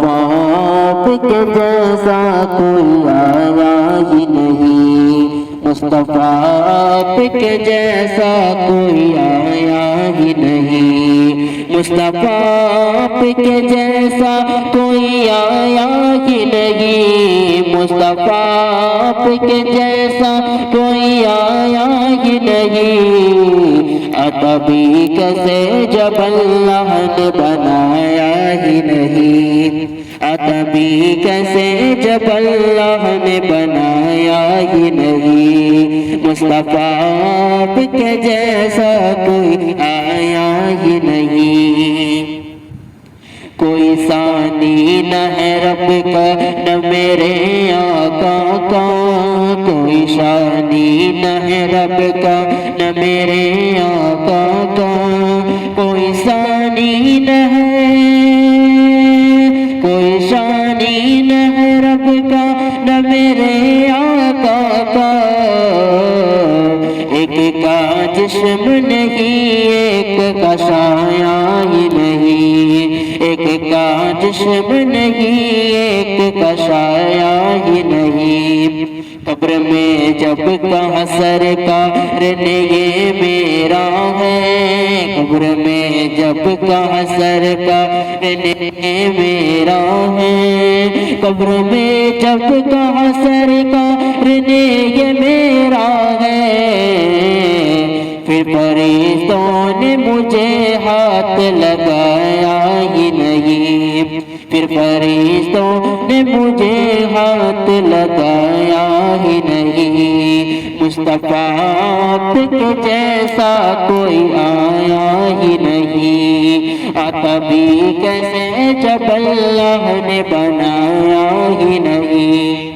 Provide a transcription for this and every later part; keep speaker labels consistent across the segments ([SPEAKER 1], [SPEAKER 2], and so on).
[SPEAKER 1] آپ کے جیسا کوئی آیا ہی نہیں، مصطفیٰ آپ کے جیسا کوئی آیا ہی نہیں، مصطفیٰ آپ کے جیسا کوئی آیا ہی نہیں، مصطفیٰ آپ کے جیسا کوئی آیا ہی نہیں، عطبی کیسے جب اللہ نے بنایا ہی نہیں، عطبی کیسے جب اللہ نے بنایا ہی نہیں، مصطفیٰ آپ کے جیسا کوئی آیا ہی نہیں، کوئی ثانی نہ ہے رب کا نہ میرے آقا کا، کوئی شانی نہ ہے رب کا نہ میرے آقا کا، کوئی ثانی نہ ہے، کوئی شانی نہ ہے رب کا نہ میرے آقا کا، ایک کا جسم نہیں ایک کا سایہ ہی نہیں، ایک کا جسم نہیں ایک کا سایہ ہی نہیں، قبر میں جب کہاں سرکار نے یہ میرا ہے، قبر میں جب کہاں سرکار نے یہ میرا ہے، قبر میں جب کہاں سرکار نے یہ میرا ہے، پھر فرشتوں نے مجھے ہاتھ لگایا ہی نہیں، پھر فرشتوں نے مجھے ہاتھ لگایا ہی نہیں، مصطفیٰ آپ کے جیسا کوئی آیا ہی نہیں، عطبی کیسے جب اللہ نے بنایا ہی نہیں،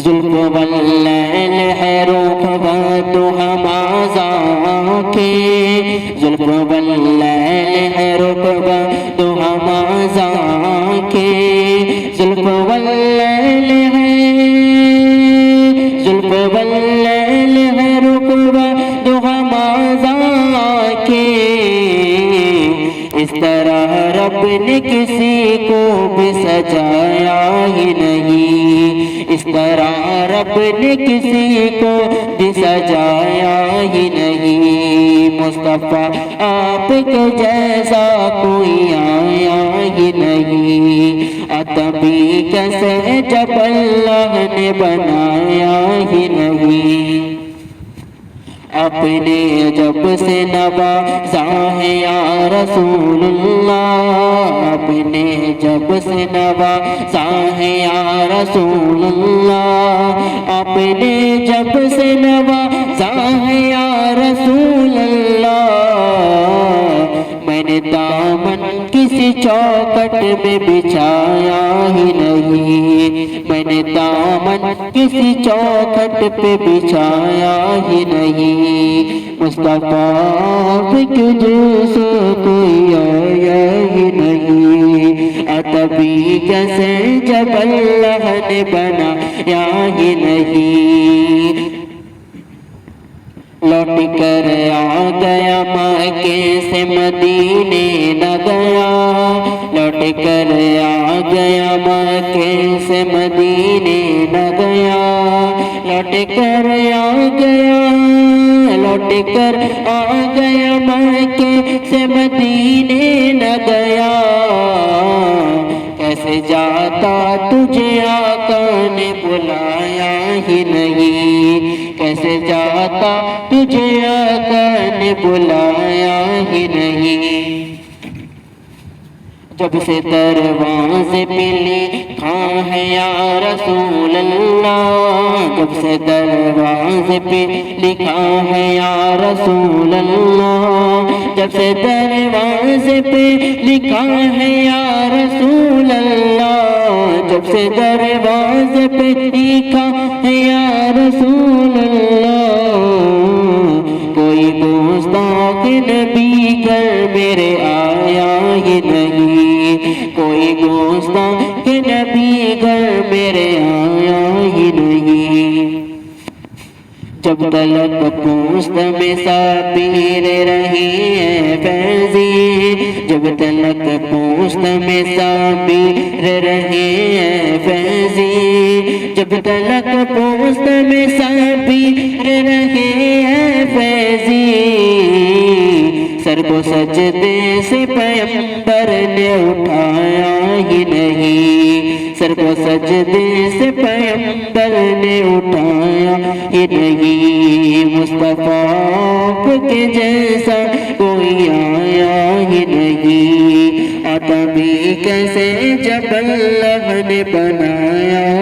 [SPEAKER 1] زلف واللیل ہے روکھا تو ہم آزاں کے، زلف واللیل ہے روکھا تو ہم آزاں کے، زلف واللیل ہے، زلف واللیل ہے روکھا تو ہم آزاں کے، اس طرح رب نے کسی کو بھی سجایا ہی نہیں، اس طرح رب نے کسی کو بھی سجایا ہی نہیں، مصطفیٰ آپ کے جیسا کوئی آیا ہی نہیں، عطبی کیسے جب اللہ نے بنایا ہی نہیں، اپنے جب سے نوازا ہے یا رسول اللہ، اپنے جب سے نوازا ہے یا رسول اللہ، اپنے جب سے نوازا ہے یا رسول اللہ، میں نے دامن کسی چوکٹ میں بچھایا ہی نہیں، میں نے دامن کسی چوکٹ پہ بچھایا ہی نہیں، مصطفیٰ آپ کے جیسا کوئی آیا ہی نہیں، عطبی کیسے جب اللہ نے بنایا ہی نہیں، لوٹ کر آ گیا مکے سے مدینے نہ گیا، لوٹ کر آ گیا مکے سے مدینے نہ گیا، لوٹ کر آ گیا، لوٹ کر آ گیا مکے سے مدینے نہ گیا، کیسے جاتا تجھے آقا نے بلایا ہی نہیں، کیسے جاتا تجھے آقا نے بلایا ہی نہیں، جب سے دروازے پہ لکھا ہے یا رسول اللہ، جب سے دروازے پہ لکھا ہے یا رسول اللہ، جب سے دروازے پہ لکھا ہے یا رسول اللہ، جب سے دروازے پہ لکھا ہے یا رسول اللہ، کوئی گستاخ نبی گھر میرے آیا ہی نہیں، کوئی گستاخ نبی گھر میرے آیا ہی نہیں، جب تلک پوست میں سپیر رہی ہے فیضی، جب تلک پوست میں صابر رہے ہیں فیضی، جب تلک پوست میں صابر رہے ہیں فیضی، سر کو سجدے سے پیغمبر نے اٹھایا ہی نہیں، سر کو سجدے سے پیغمبر نے اٹھایا ہی نہیں، مصطفیٰ کے جیسا کوئی آیا ہی نہیں، آتا بھی کیسے جب اللہ نے بنایا